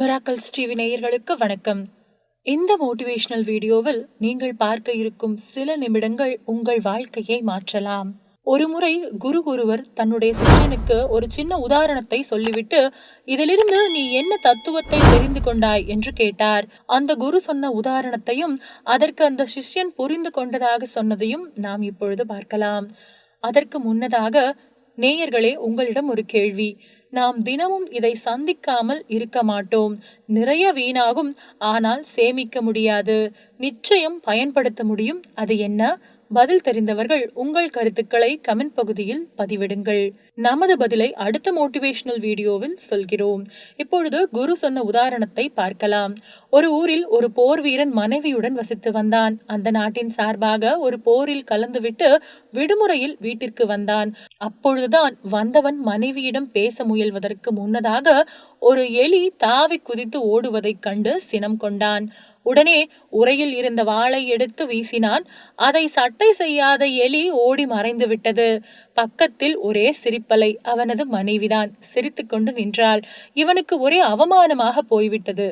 Miracles TV நேயர்களுக்கு வணக்கம். இந்த மோட்டிவேஷனல் வீடியோவில் நீங்கள் பார்க்க இருக்கும் சில நிமிடங்கள் உங்கள் வாழ்க்கையை மாற்றலாம். ஒருமுறை குரு ஒருவர் தன்னுடைய சிஷ்யனுக்கு ஒரு சின்ன உதாரணத்தை சொல்லிவிட்டு, இதிலிருந்து நீ என்ன தத்துவத்தை தெரிந்து கொண்டாய் என்று கேட்டார். அந்த குரு சொன்ன உதாரணத்தையும் அதற்கு அந்த சிஷ்யன் புரிந்து கொண்டதாக சொன்னதையும் நாம் இப்பொழுது பார்க்கலாம். அதற்கு முன்னதாக நேயர்களே, உங்களிடம் ஒரு கேள்வி. நாம் தினமும் இதை சந்திக்காமல் இருக்க மாட்டோம். நிறைய வீணாகும், ஆனால் சேமிக்க முடியாது. நிச்சயம் பயன்படுத்த முடியும். அது என்ன? பதில் தெரிந்தவர்கள் உங்கள் கருத்துக்களை கமெண்ட் பகுதியில் பதிவிடுங்கள். நமது பதிலை அடுத்த மோட்டிவேஷனல் வீடியோவில் சொல்கிறோம். இப்பொழுது குரு சொன்ன உதாரணத்தை பார்க்கலாம். ஒரு ஊரில் ஒரு போர் வீரன் மனைவியுடன் வசித்து வந்தான். அந்த நாட்டின் சார்பாக ஒரு போரில் கலந்துவிட்டு விடுமுறையில் வீட்டிற்கு வந்தான். அப்பொழுதுதான் வந்தவன் மனைவியிடம் பேச முயல்வதற்கு முன்னதாக ஒரு எலி தாவி குதித்து ஓடுவதைக் கண்டு சினம் கொண்டான். உடனே உரையில் இருந்த வாளை எடுத்து வீசினான். அதை சட்டை செய்யாத எலி ஓடி மறைந்து விட்டது. பக்கத்தில் ஒரே சிரிப்பலை. அவனது மனைவிதான் சிரித்து கொண்டு நின்றாள். இவனுக்கு ஒரே அவமானமாக போய்விட்டது.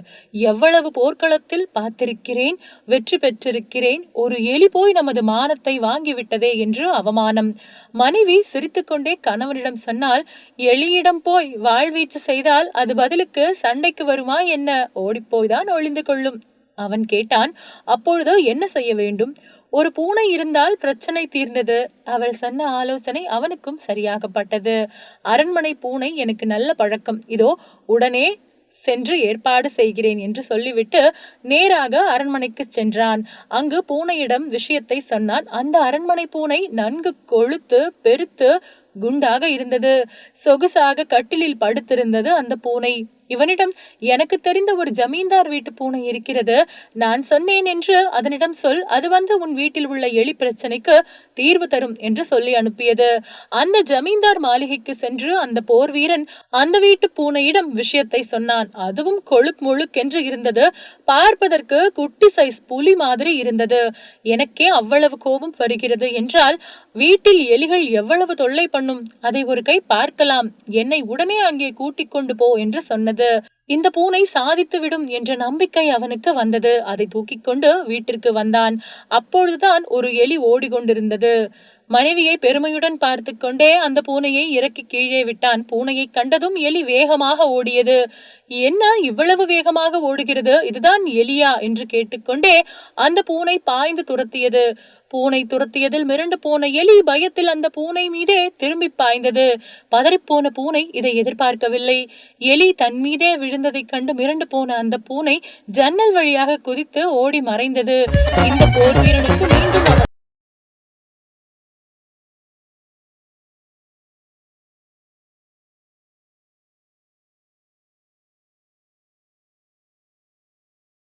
எவ்வளவு போர்க்களத்தில் பார்த்திருக்கிறேன், வெற்றி பெற்றிருக்கிறேன், ஒரு எலி போய் நமது மானத்தை வாங்கிவிட்டதே என்று அவமானம். மனைவி சிரித்துக்கொண்டே கணவனிடம் சொன்னால், எலியிடம் போய் வாழ்வீச்சு செய்தால் அது பதிலுக்கு சண்டைக்கு வருமா என்ன? ஓடிப்போய்தான் ஒளிந்து கொள்ளும். அவன் கேட்டான், அப்பொழுது என்ன செய்ய வேண்டும்? ஒரு பூனை இருந்தால் பிரச்சனை தீர்ந்தது. அவள் சொன்ன ஆலோசனை அவனுக்கும் சரியாகப்பட்டது. அரண்மனை பூனை எனக்கு நல்ல பழக்கம், இதோ உடனே சென்று ஏற்பாடு செய்கிறேன் என்று சொல்லிவிட்டு நேராக அரண்மனைக்கு சென்றான். அங்கு பூனையிடம் விஷயத்தை சொன்னான். அந்த அரண்மனை பூனை நன்கு கொழுத்து பெருத்து குண்டாக இருந்தது. சொகுசாக கட்டிலில் படுத்திருந்தது அந்த பூனை. இவனிடம், எனக்கு தெரிந்த ஒரு ஜமீன்தார் வீட்டு பூனை இருக்கிறது, நான் சொன்னேன் என்று அதனிடம் சொல், அது வந்து உன் வீட்டில் உள்ள எலி பிரச்சனைக்கு தீர்வு தரும் என்று சொல்லி அனுப்பியது. அந்த ஜமீன்தார் மாளிகைக்கு சென்று அந்த போர் வீரன் அந்த வீட்டு பூனையிடம் விஷயத்தை சொன்னான். அதுவும் கொழுக் முழுக்கென்று இருந்தது. பார்ப்பதற்கு குட்டி சைஸ் புலி மாதிரி இருந்தது. எனக்கே அவ்வளவு கோபம் வருகிறது என்றால் வீட்டில் எலிகள் எவ்வளவு தொல்லை பண்ணும், அதை ஒரு கை பார்க்கலாம், என்னை உடனே அங்கே கூட்டிக் கொண்டு போ என்று சொன்னது. இந்த பூனை சாதித்து விடும் என்ற நம்பிக்கை அவனுக்கு வந்தது. அதை தூக்கிக் கொண்டு வீட்டிற்கு வந்தான். அப்பொழுதுதான் ஒரு எலி ஓடிக்கொண்டிருந்தது. மனைவியை பெருமையுடன் பார்த்து கொண்டே அந்த பூனையை இறக்கி கீழே விட்டான். பூனையை கண்டதும் எலி வேகமாக ஓடியது. என்ன இவ்வளவு வேகமாக ஓடுகிறது, இதுதான் எலியா என்று கேட்டுக்கொண்டே அந்த பூனை பாய்ந்து துரத்தியது. பூனை துரத்தியதில் மிரண்டு போன எலி பயத்தில் அந்த பூனை மீதே திரும்பி பாய்ந்தது. பதறிப்போன பூனை இதை எதிர்பார்க்கவில்லை. எலி தன் மீதே விழுந்ததைக் கண்டு மிரண்டு போன அந்த பூனை ஜன்னல் வழியாக குதித்து ஓடி மறைந்தது. இந்த போர் வீரனுக்கு மீண்டும்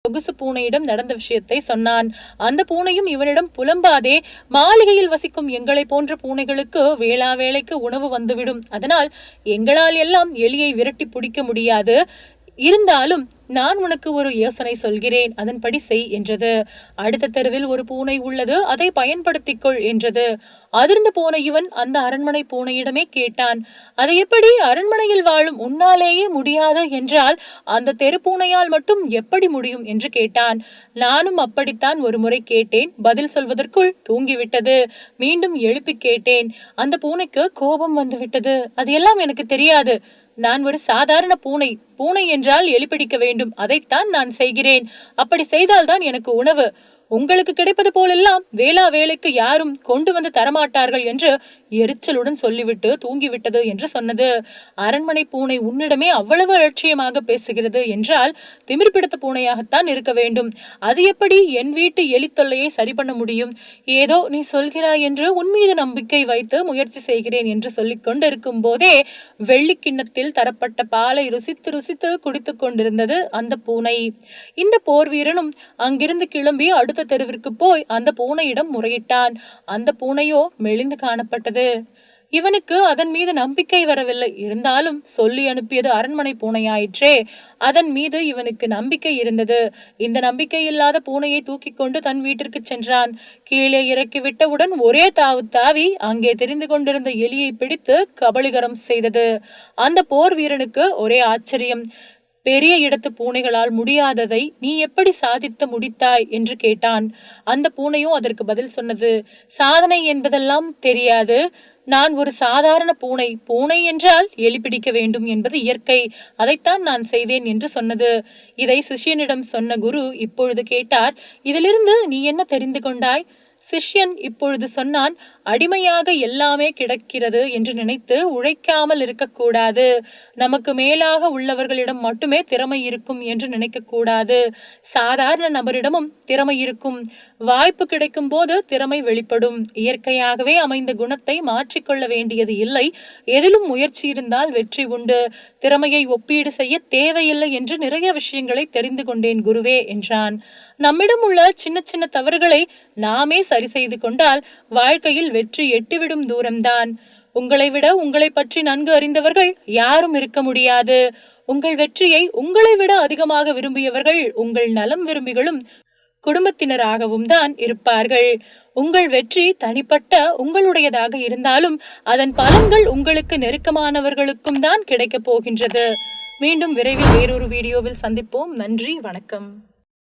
சொகுசு பூனையிடம் நடந்த விஷயத்தை சொன்னான். அந்த பூனையும் இவனிடம், புலம்பாதே, மாளிகையில் வசிக்கும் எங்களை போன்ற பூனைகளுக்கு வேளா வேளைக்கு உணவு வந்துவிடும். அதனால் எங்களால் எல்லாம் எலியை விரட்டி பிடிக்க முடியாது. இருந்தாலும் நான் உனக்கு ஒரு யோசனை சொல்கிறேன், அதன்படி செய் என்றது. அடுத்த தெருவில் ஒரு பூனை உள்ளது, அதை பயன்படுத்திக்கொள் என்றது. அதிர்ந்து போன இவன் அந்த அரண்மனை பூனையிடமே கேட்டான், அதை எப்படி அரண்மனையில் வாழும் உன்னாலேயே முடியாது என்றால் அந்த தெரு பூனையால் மட்டும் எப்படி முடியும் என்று கேட்டான். நானும் அப்படித்தான் ஒரு முறை கேட்டேன், பதில் சொல்வதற்குள் தூங்கிவிட்டது. மீண்டும் எழுப்பி கேட்டேன். அந்த பூனைக்கு கோபம் வந்து விட்டது. அது எல்லாம் எனக்கு தெரியாது, நான் ஒரு சாதாரண பூனை. பூனை என்றால் எலி பிடிக்க வேண்டும், அதைத்தான் நான் செய்கிறேன். அப்படி செய்தால்தான் எனக்கு உணவு. உங்களுக்கு கிடைப்பது போலெல்லாம் வேளா வேலைக்கு யாரும் கொண்டு வந்து தரமாட்டார்கள் என்று எரிச்சலுடன் சொல்லிவிட்டு தூங்கிவிட்டது என்று சொன்னது. அரண்மனை பூனை உன்னிடமே அவ்வளவு அலட்சியமாக பேசுகிறது என்றால் திமிர் பிடித்த பூனையாகத்தான் இருக்க வேண்டும். அது எப்படி என் வீட்டு எலி தொல்லையை சரி பண்ண முடியும்? ஏதோ நீ சொல்கிறாய் என்று உன் மீது நம்பிக்கை வைத்து முயற்சி செய்கிறேன் என்று சொல்லிக் கொண்டிருக்கும் போதே வெள்ளி கிண்ணத்தில் தரப்பட்ட பாலை ருசித்து ருசித்து குடித்துக் கொண்டிருந்தது அந்த பூனை. இந்த போர் வீரனும் அங்கிருந்து கிளம்பி அடுத்த தெருவிற்கு போய் அந்த பூனையிடம் முறையிட்டான். அந்த பூனையோ மெலிந்து காணப்பட்டது. இவனுக்கு அதன் மீது நம்பிக்கை வரவில்லை. இருந்தாலும் சொல்லி அனுப்பியது அரண்மனை பூனையாயிற்றே, அதன் மீது இவனுக்கு நம்பிக்கை இருந்தது. இந்த நம்பிக்கை இல்லாத பூனையை தூக்கி கொண்டு தன் வீட்டிற்கு சென்றான். கீழே இறக்கி விட்டவுடன் ஒரே தாவு தாவி அங்கே தெரிந்து கொண்டிருந்த எலியை பிடித்து கபளிகரம் செய்தது. அந்த போர் வீரனுக்கு ஒரே ஆச்சரியம். பெரிய இடத்து பூனைகளால் முடியாததை நீ எப்படி சாதித்து முடித்தாய் என்று கேட்டான். அந்த பூனையும் அதற்கு பதில் சொன்னது, சாதனை என்பதெல்லாம் தெரியாது. நான் ஒரு சாதாரண பூனை. பூனை என்றால் எலி பிடிக்க வேண்டும் என்பது இயற்கை. அதைத்தான் நான் செய்தேன் என்று சொன்னது. இதை சிஷ்யனிடம் சொன்ன குரு இப்பொழுது கேட்டார், இதிலிருந்து நீ என்ன தெரிந்து கொண்டாய்? சிஷ்யன் இப்பொழுது சொன்னான், அடிமையாக எல்லாமே கிடக்கிறது என்று நினைத்து உழைக்காமல் இருக்கக்கூடாது. நமக்கு மேலாக உள்ளவர்களிடம் மட்டுமே திறமை இருக்கும் என்று நினைக்க கூடாது. சாதாரண நபரிடமும் திறமை இருக்கும். வாய்ப்பு கிடைக்கும் போது திறமை வெளிப்படும். இயற்கையாகவே அமைந்த குணத்தை மாற்றிக்கொள்ள வேண்டியது இல்லை. எதிலும் முயற்சி இருந்தால் வெற்றி உண்டு. திறமையை ஒப்பீடு செய்ய தேவையில்லை என்று நிறைய விஷயங்களை தெரிந்து கொண்டேன் குருவே என்றான். நம்மிடம் உள்ள சின்ன சின்ன தவறுகளை நாமே சரி செய்து கொண்டால் வாழ்க்கையில் வெற்றி எட்டிவிடும் தூரம்தான். உங்களை விட உங்களை பற்றி நன்கு அறிந்தவர்கள் யாரும் இருக்க முடியாது. உங்கள் வெற்றியை உங்களை விட அதிகமாக விரும்பியவர்கள் உங்கள் நலம் விரும்பிகளும் குடும்பத்தினராகவும் தான் இருப்பார்கள். உங்கள் வெற்றி தனிப்பட்ட உங்களுடையதாக இருந்தாலும் அதன் பலன்கள் உங்களுக்கு நெருக்கமானவர்களுக்கும் தான் கிடைக்கப் போகின்றது. மீண்டும் விரைவில் வேறொரு வீடியோவில் சந்திப்போம். நன்றி, வணக்கம்.